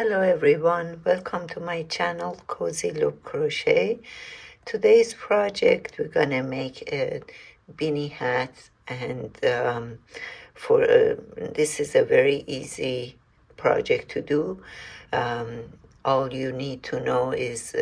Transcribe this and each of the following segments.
Hello everyone, welcome to my channel Cozy Loop Crochet. Today's project we're gonna make a beanie hat, and this is a very easy project to do. All you need to know is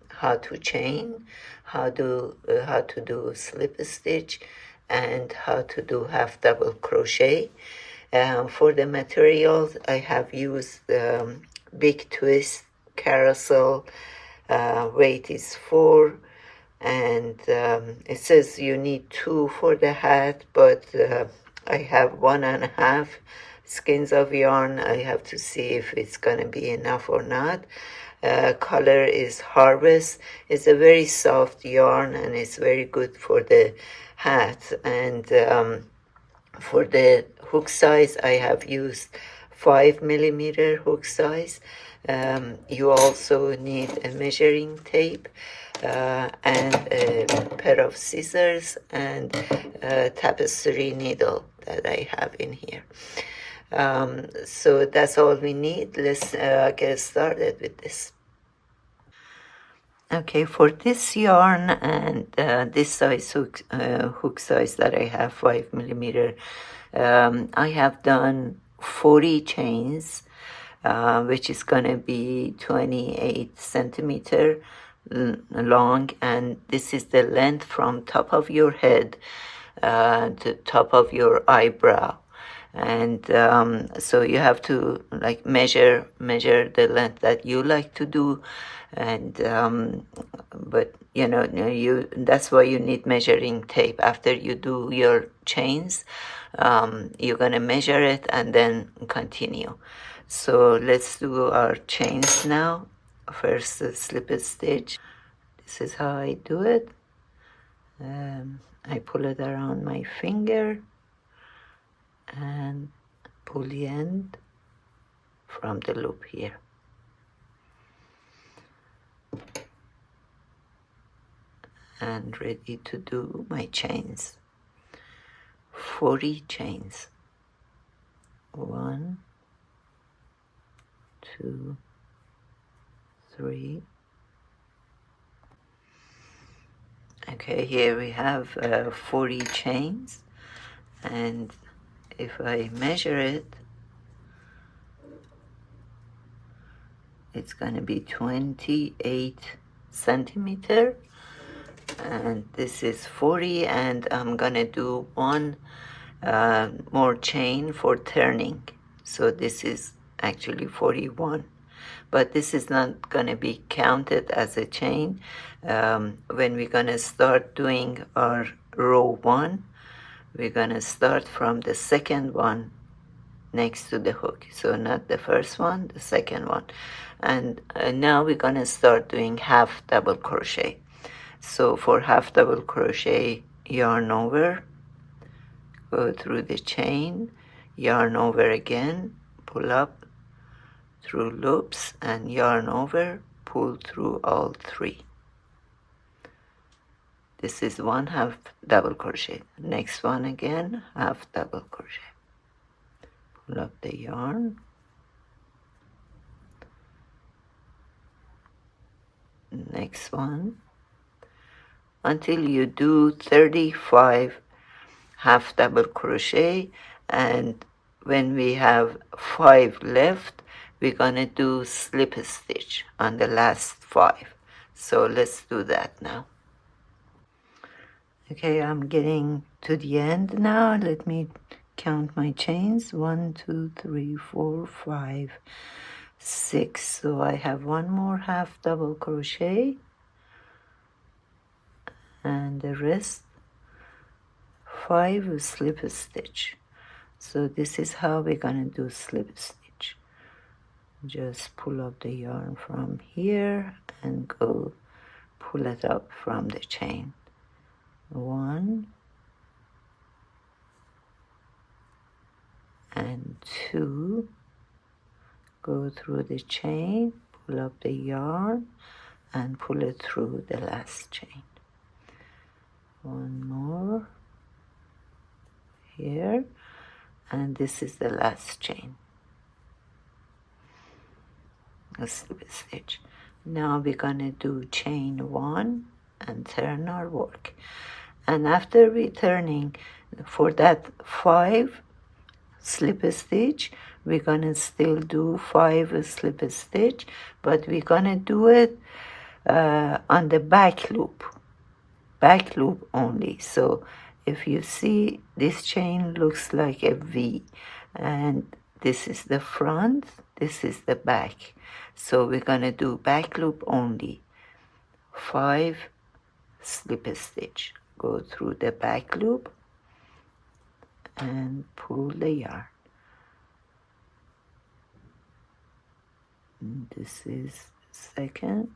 how to chain, how to do slip stitch, and how to do half double crochet. For the materials, I have used big twist carousel. Weight is 4, and it says you need 2 for the hat, but I have 1.5 skeins of yarn. I have to see if it's gonna be enough or not. Color is Harvest. It's a very soft yarn and it's very good for the hat. And for the hook size, I have used 5mm hook size. You also need a measuring tape and a pair of scissors and a tapestry needle that I have in here. So that's all we need. Let's get started with this. Okay, for this yarn and this size hook size that I have, 5mm, I have done 40 chains, which is gonna be 28 centimeter long, and this is the length from top of your head to top of your eyebrow. And so you have to like measure the length that you like to do. And but you know, that's why you need measuring tape. After you do your chains, you're gonna measure it and then continue. So let's do our chains now. First, the slip stitch. This is how I do it. I pull it around my finger and pull the end from the loop here. And ready to do my chains. 40 chains. 1, 2, 3. Okay, here we have 40 chains, and if I measure it, it's gonna be 28 centimeter, and this is 40, and I'm gonna do one more chain for turning. So this is actually 41, but this is not gonna be counted as a chain. When we're gonna start doing our row 1, we're gonna start from the second one next to the hook. So not the first one, the second one. And now we're gonna start doing half double crochet. So for half double crochet, yarn over, go through the chain, yarn over again, pull up through loops, and yarn over, pull through all 3. This is one half double crochet. Next one again, half double crochet. Pull up the yarn, next one, until you do 35 half double crochet. And when we have 5 left, we're gonna do slip stitch on the last 5. So let's do that now. Okay, I'm getting to the end now. Let me count my chains. 1, 2, 3, 4, 5, 6. So I have one more half double crochet, and the rest 5 slip stitch. So this is how we're gonna do slip stitch. Just pull up the yarn from here and go pull it up from the chain. 1 and 2, go through the chain, pull up the yarn and pull it through the last chain. 1 more here, and this is the last chain. a slip stitch. Now we're gonna do chain 1 and turn our work. And after returning for that 5 slip stitch, we're gonna still do 5 slip stitch, but we're gonna do it on the back loop only. So if you see, this chain looks like a V, and this is the front, this is the back. So we're gonna do back loop only. 5 slip stitch, go through the back loop and pull the yarn. And this is second.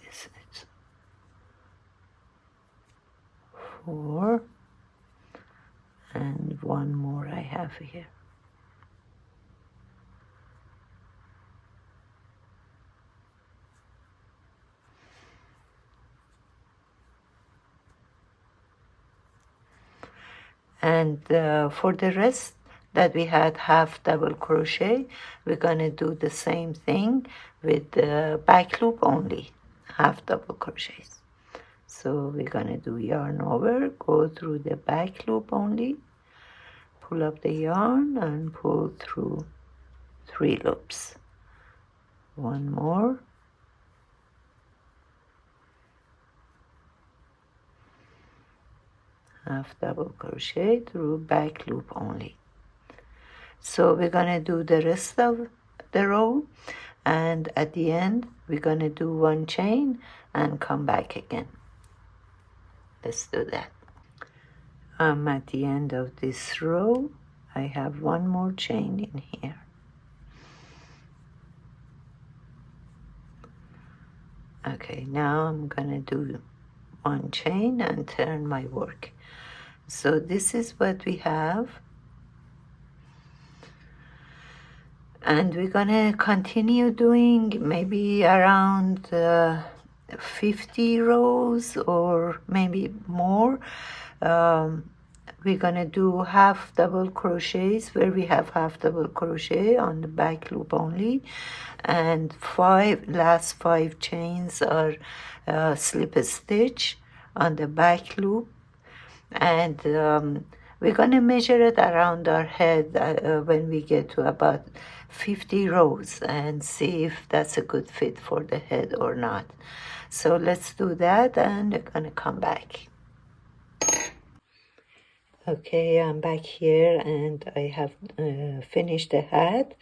This is 4, and one more I have here. And for the rest that we had half double crochet, we're gonna do the same thing with the back loop only, half double crochets. So we're gonna do yarn over, go through the back loop only, pull up the yarn and pull through 3 loops. One more. Half double crochet through back loop only. So we're gonna do the rest of the row, and at the end we're gonna do 1 chain and come back again. Let's do that. I'm at the end of this row. I have 1 more chain in here. Okay, now I'm gonna do 1 chain and turn my work. So this is what we have, and we're gonna continue doing maybe around 50 rows or maybe more. We're gonna do half double crochets where we have half double crochet on the back loop only, and last 5 chains are slip stitch on the back loop. And we're gonna measure it around our head when we get to about 50 rows and see if that's a good fit for the head or not. So let's do that, and we're gonna come back. Okay, I'm back here and I have finished the hat.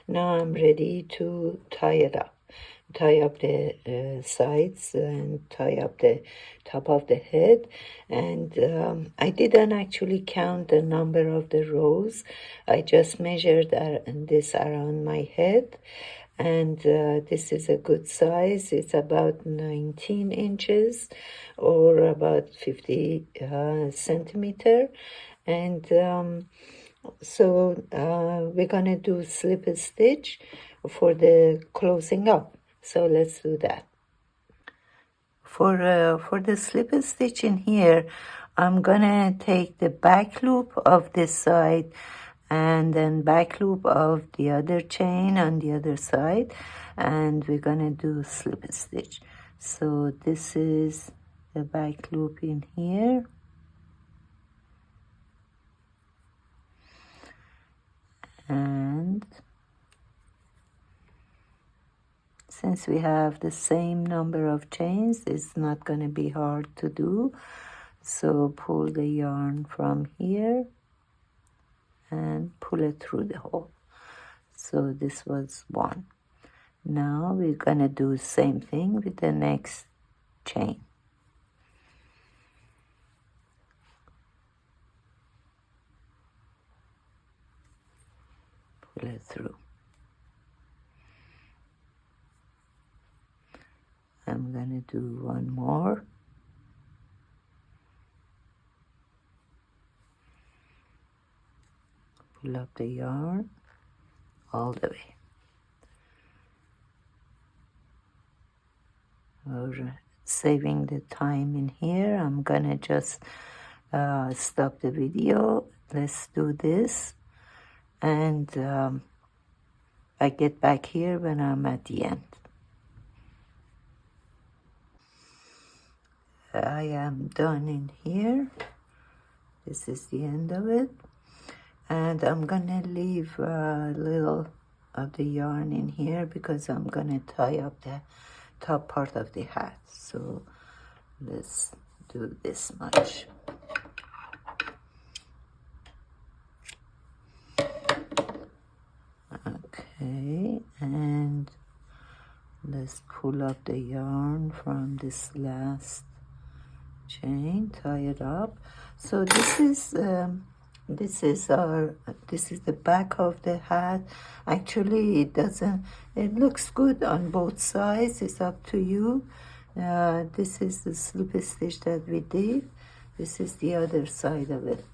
Now I'm ready to tie it up. Tie up the sides and tie up the top of the head. And I didn't actually count the number of the rows. I just measured this around my head. And this is a good size. It's about 19 inches or about 50 centimeter. And so we're gonna do slip stitch for the closing up. So let's do that. For the slip stitch in here, I'm gonna take the back loop of this side and then back loop of the other chain on the other side, and we're gonna do slip stitch. So this is the back loop in here, and since we have the same number of chains, it's not gonna be hard to do. So pull the yarn from here and pull it through the hole. So this was 1. Now we're gonna do the same thing with the next chain. Pull it through. I'm gonna do 1 more. pull up the yarn all the way. We're saving the time in here. I'm gonna just stop the video. Let's do this, and I get back here when I'm at the end. I am done in here. This is the end of it, and I'm gonna leave a little of the yarn in here because I'm gonna tie up the top part of the hat. So let's do this much. Okay, and let's pull up the yarn from this last chain, tie it up. So this is the back of the hat. Actually, it looks good on both sides. It's up to you. This is the slip stitch that we did. This is the other side of it,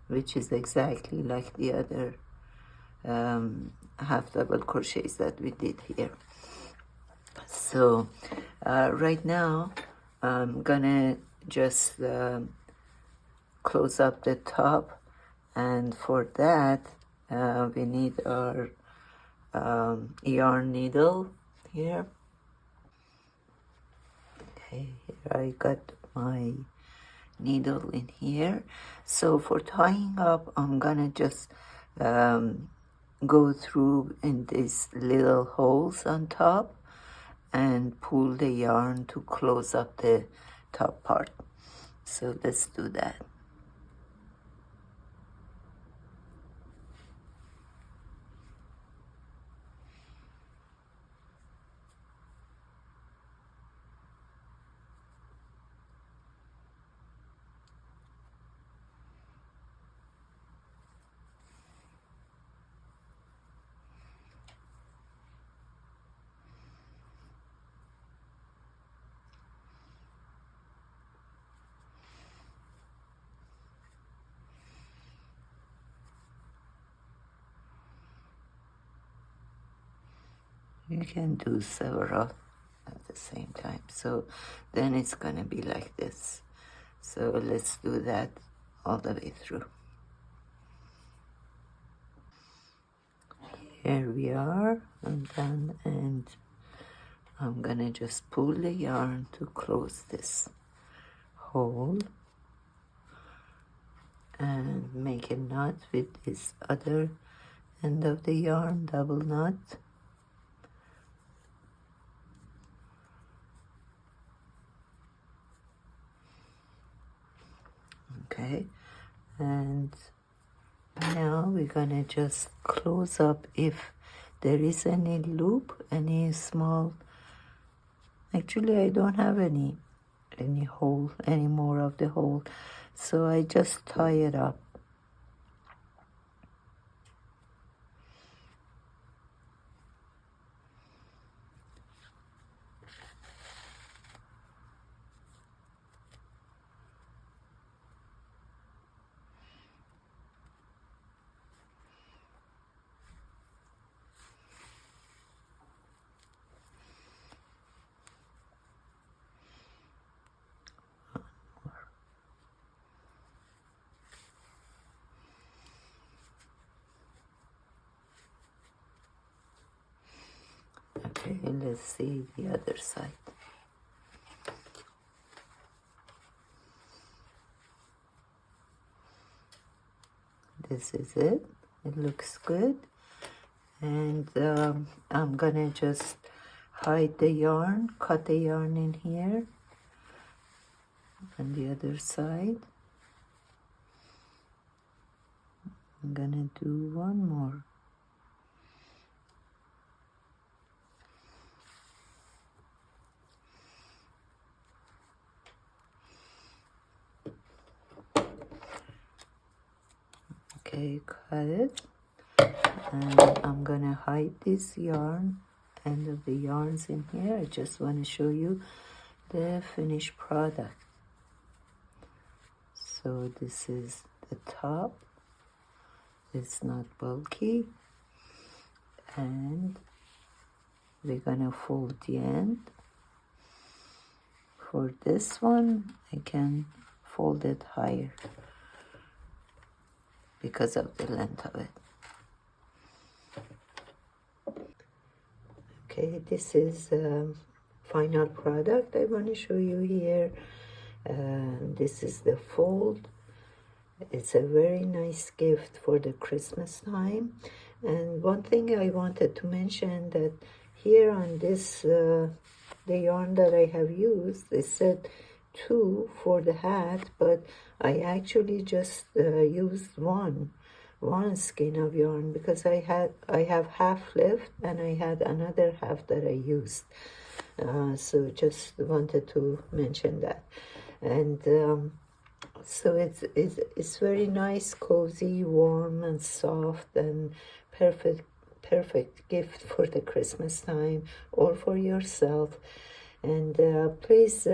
which is exactly like the other half double crochets that we did here. So right now I'm gonna just close up the top, and for that we need our yarn needle here. Okay, here I got my needle in here. So for tying up, I'm gonna just go through in these little holes on top and pull the yarn to close up the top part. So let's do that. You can do several at the same time. So then it's gonna be like this. So let's do that all the way through. Here we are, I'm done, and I'm gonna just pull the yarn to close this hole and make a knot with this other end of the yarn, double knot. Okay, and now we're gonna just close up if there is any loop, any small. Actually, I don't have any hole, any more of the hole, so I just tie it up. Okay, let's see the other side. This is it. It looks good. And I'm gonna just hide the yarn, cut the yarn in here on the other side. I'm gonna do one more. Okay, cut it, and I'm gonna hide this yarn, end of the yarns in here. I just want to show you the finished product. So this is the top, it's not bulky, and we're gonna fold the end. For this one, I can fold it higher because of the length of it. Okay, this is final product I want to show you here. This is the fold. It's a very nice gift for the Christmas time. And one thing I wanted to mention, that here on this the yarn that I have used, it said 2 for the hat, but I actually just used one skein of yarn because I have half left and I had another half that I used. So just wanted to mention that. And so it's very nice, cozy, warm, and soft, and perfect gift for the Christmas time or for yourself. And please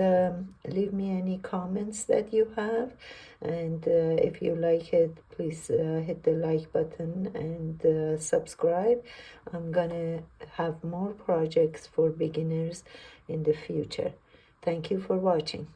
leave me any comments that you have, and if you like it, please hit the like button and subscribe. I'm gonna have more projects for beginners in the future. Thank you for watching.